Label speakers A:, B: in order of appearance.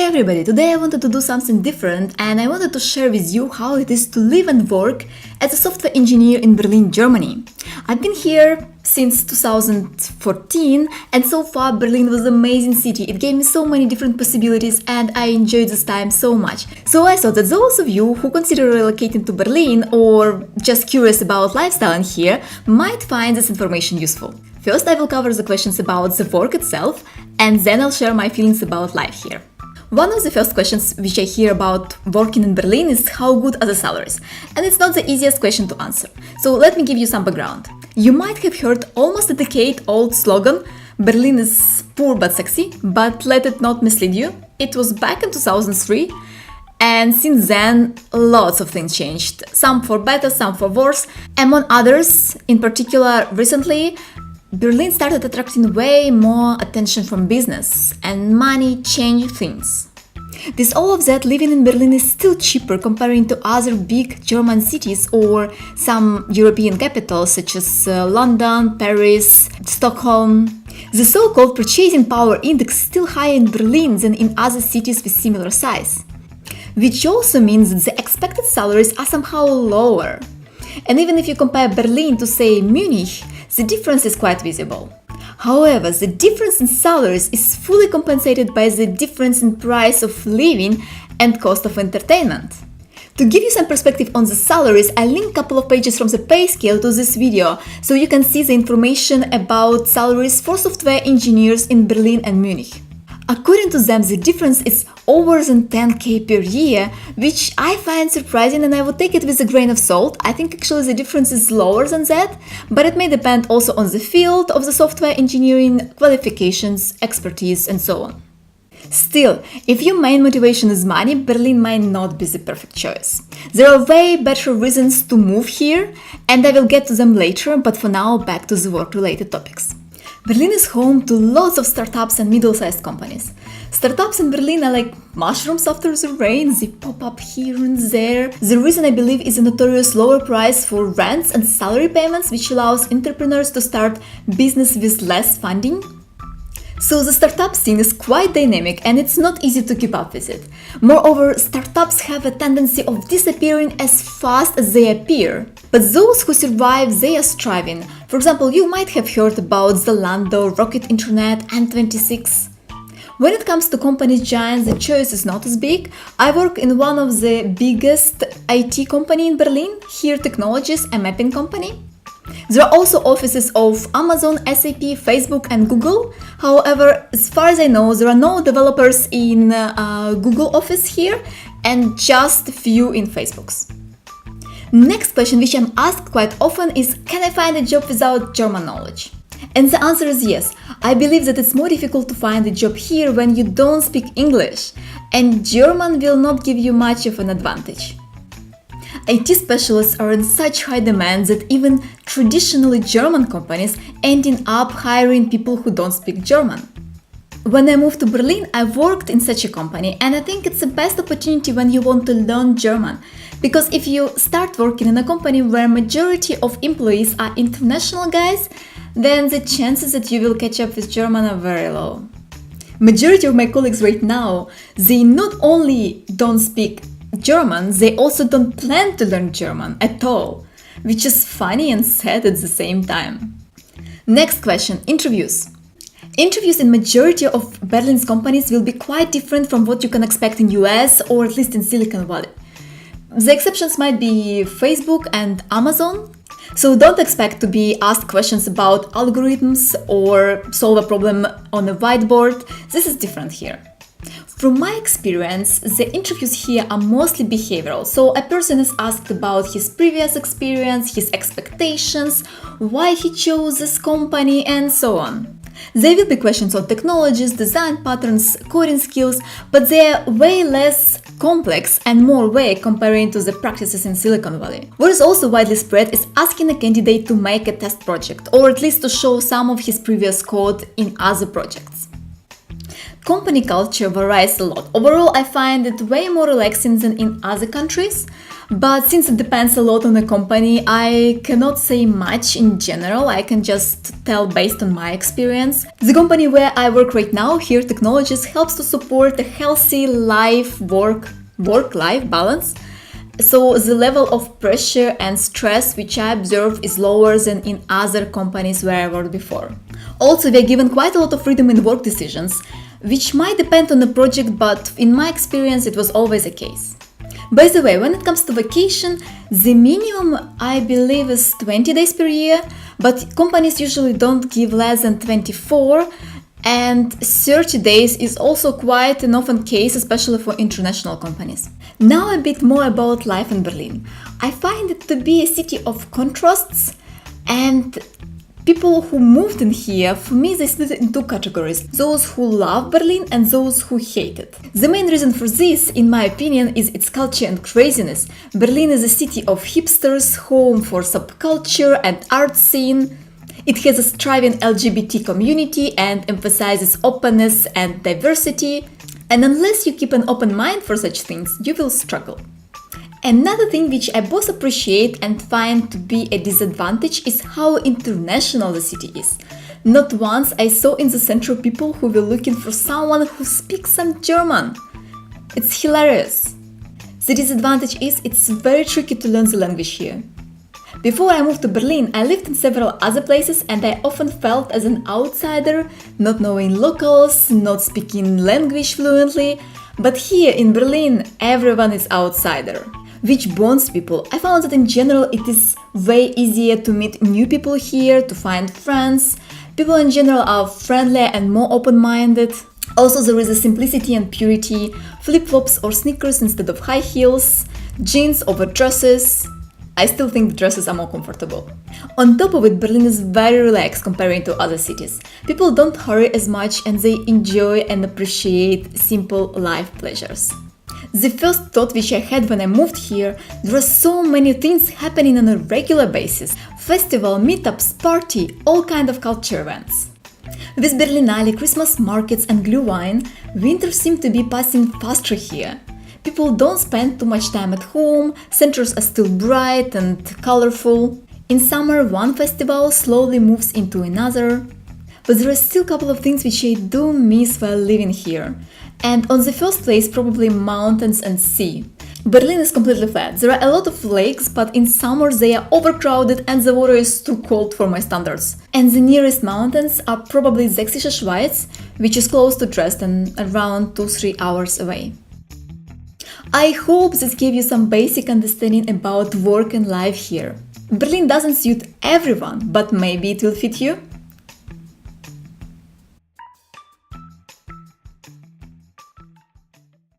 A: Hey everybody, today I wanted to do something different and I wanted to share with you how it is to live and work as a software engineer in Berlin, Germany. I've been here since 2014 and so far Berlin was an amazing city. It gave me so many different possibilities and I enjoyed this time so much. So I thought that those of you who consider relocating to Berlin or just curious about lifestyle in here might find this information useful. First I will cover the questions about the work itself and then I'll share my feelings about life here. One of the first questions which I hear about working in Berlin is how good are the salaries? And it's not the easiest question to answer. So let me give you some background. You might have heard almost a decade-old slogan, Berlin is poor but sexy, but let it not mislead you. It was back in 2003 and since then lots of things changed. Some for better, some for worse. Among others, in particular recently, Berlin started attracting way more attention from business and money changed things. With all of that, living in Berlin is still cheaper comparing to other big German cities or some European capitals such as London, Paris, Stockholm. The so-called purchasing power index is still higher in Berlin than in other cities with similar size, which also means that the expected salaries are somehow lower. And even if you compare Berlin to, say, Munich, the difference is quite visible. However, the difference in salaries is fully compensated by the difference in price of living and cost of entertainment. To give you some perspective on the salaries, I link a couple of pages from the pay scale to this video, so you can see the information about salaries for software engineers in Berlin and Munich. According to them, the difference is over than 10k per year, which I find surprising and I would take it with a grain of salt. I think actually the difference is lower than that, but it may depend also on the field of the software engineering, qualifications, expertise, and so on. Still, if your main motivation is money, Berlin might not be the perfect choice. There are way better reasons to move here, and I will get to them later, but for now, back to the work-related topics. Berlin is home to lots of startups and middle-sized companies. Startups in Berlin are like mushrooms after the rain, they pop up here and there. The reason I believe is a notorious lower price for rents and salary payments, which allows entrepreneurs to start business with less funding. So the startup scene is quite dynamic and it's not easy to keep up with it. Moreover, startups have a tendency of disappearing as fast as they appear. But those who survive, they are striving. For example, you might have heard about Zalando, Rocket Internet, N26. When it comes to companies giants, the choice is not as big. I work in one of the biggest IT company in Berlin, Here Technologies, a mapping company. There are also offices of Amazon, SAP, Facebook and Google. However, as far as I know, there are no developers in Google office here and just a few in Facebook's. Next question which I'm asked quite often is, can I find a job without German knowledge? And the answer is yes. I believe that it's more difficult to find a job here when you don't speak English, and German will not give you much of an advantage. IT specialists are in such high demand that even traditionally German companies ending up hiring people who don't speak German. When I moved to Berlin, I worked in such a company and I think it's the best opportunity when you want to learn German. Because if you start working in a company where majority of employees are international guys, then the chances that you will catch up with German are very low. Majority of my colleagues right now, they not only don't speak German, they also don't plan to learn German at all, which is funny and sad at the same time. Next question, interviews. Interviews in majority of Berlin's companies will be quite different from what you can expect in US or at least in Silicon Valley. The exceptions might be Facebook and Amazon, so don't expect to be asked questions about algorithms or solve a problem on a whiteboard. This is different here. From my experience, the interviews here are mostly behavioral, so a person is asked about his previous experience, his expectations, why he chose this company, and so on. There will be questions on technologies, design patterns, coding skills, but they are way less complex and more vague comparing to the practices in Silicon Valley. What is also widely spread is asking a candidate to make a test project, or at least to show some of his previous code in other projects. Company culture varies a lot. Overall, I find it way more relaxing than in other countries. But since it depends a lot on the company, I cannot say much in general. I can just tell based on my experience. The company where I work right now, Here Technologies, helps to support a healthy work-life balance. So the level of pressure and stress which I observe is lower than in other companies where I worked before. Also, we are given quite a lot of freedom in work decisions, which might depend on the project, but in my experience it was always the case. By the way, when it comes to vacation, the minimum I believe is 20 days per year, but companies usually don't give less than 24, and 30 days is also quite an often case, especially for international companies. Now a bit more about life in Berlin. I find it to be a city of contrasts, and people who moved in here, for me, they split in two categories: those who love Berlin and those who hate it. The main reason for this, in my opinion, is its culture and craziness. Berlin is a city of hipsters, home for subculture and art scene. It has a thriving LGBT community and emphasizes openness and diversity. And unless you keep an open mind for such things, you will struggle. Another thing which I both appreciate and find to be a disadvantage is how international the city is. Not once I saw in the central people who were looking for someone who speaks some German. It's hilarious. The disadvantage is it's very tricky to learn the language here. Before I moved to Berlin, I lived in several other places and I often felt as an outsider, not knowing locals, not speaking language fluently. But here in Berlin, everyone is outsider, which bonds people. I found that in general it is way easier to meet new people here, to find friends. People in general are friendlier and more open-minded. Also, there is a simplicity and purity, flip-flops or sneakers instead of high heels, jeans over dresses. I still think the dresses are more comfortable. On top of it, Berlin is very relaxed comparing to other cities. People don't hurry as much and they enjoy and appreciate simple life pleasures. The first thought which I had when I moved here, there are so many things happening on a regular basis. Festival, meetups, party, all kind of culture events. With Berlinale, Christmas markets and Glühwein, winter seems to be passing faster here. People don't spend too much time at home, centers are still bright and colorful. In summer, one festival slowly moves into another. But there are still a couple of things which I do miss while living here. And on the first place, probably mountains and sea. Berlin is completely flat. There are a lot of lakes, but in summer they are overcrowded and the water is too cold for my standards. And the nearest mountains are probably Sächsische Schweiz, which is close to Dresden, around 2-3 hours away. I hope this gave you some basic understanding about work and life here. Berlin doesn't suit everyone, but maybe it will fit you.